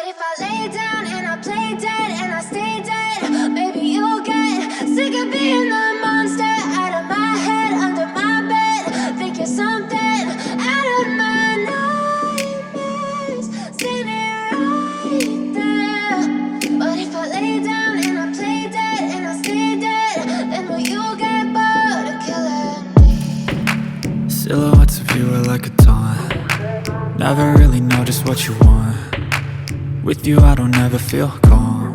if I lay down and I play dead and I stay dead? Maybe you'll get sick of being the monster out of my head, under my bed. Think you're something out of my nightmares, standing right there. But if I lay down and I play dead and I stay dead, then will you get bored of killing me? Silhouettes of you are like a taunt. Never really know just what you want. With you I don't ever feel calm.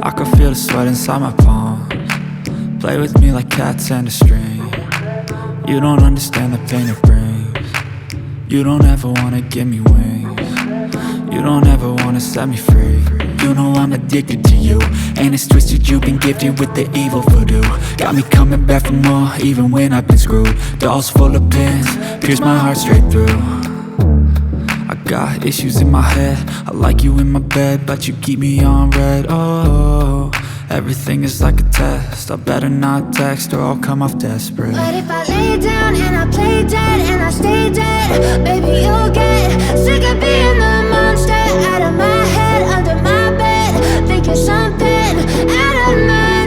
I can feel the sweat inside my palms. Play with me like cats and a string. You don't understand the pain it brings. You don't ever wanna give me wings. You don't ever wanna set me free. You know I'm addicted to you, and it's twisted, you've been gifted with the evil voodoo. Got me coming back for more, even when I've been screwed. Dolls full of pins, pierce my heart straight through. I got issues in my head, I like you in my bed, but you keep me on red. Oh, everything is like a test, I better not text or I'll come off desperate. But if I lay down and I play dead and I stay dead, baby you'll get sick of being the monster out of my head, under my bed. Think you're something out of my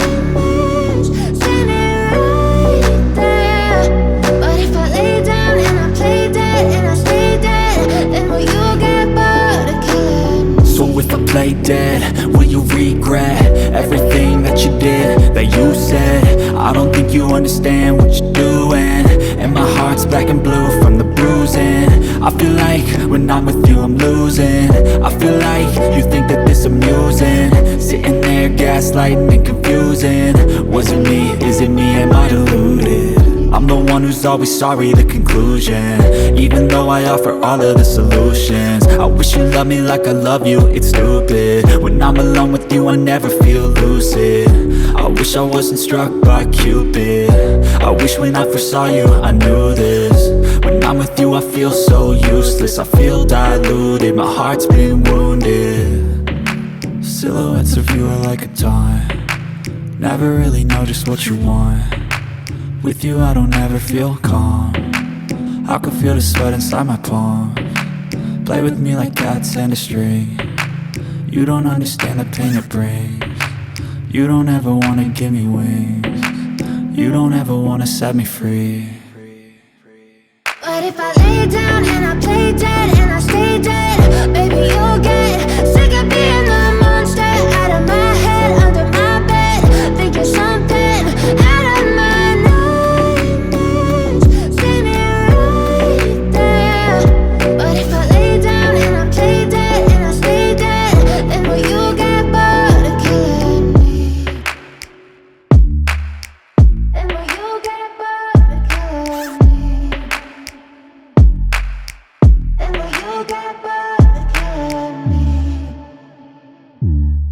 nightmares, standing right there. But if I lay down and I play dead and I stay dead, then will you get bored of killing me? So if I play dead, will you regret everything that you did, that you said? I don't think you understand what you're doing, and my heart's black and blue from the bruising. I feel like when I'm with you I'm losing. I feel like you think that this amusing, sitting there gaslighting and confusing. Was it me? Is it me? Am I deluded? I'm the one who's always sorry, the conclusion, even though I offer all of the solutions. I wish you loved me like I love you, it's stupid. When I'm alone with you I never feel lucid. I wish I wasn't struck by Cupid. I wish when I first saw you I knew this. When I'm with you I feel so useless, I feel diluted, my heart's been wounded. Silhouettes of you are like a taunt. Never really know just what you want. With you I don't ever feel calm. I can feel the sweat inside my palms. Play with me like cats and a string. You don't understand the pain it brings. You don't ever wanna give me wings. You don't ever wanna set me free. But if I lay down and I play dead and I stay dead, baby you'll get sick of being the monster out of my head, under my bed. Think you're something out of my nightmares, standing right there. But if I lay down and I play dead and I stay dead, then will you get bored of killing me? Then will you get bored of killing me? And will you get bored?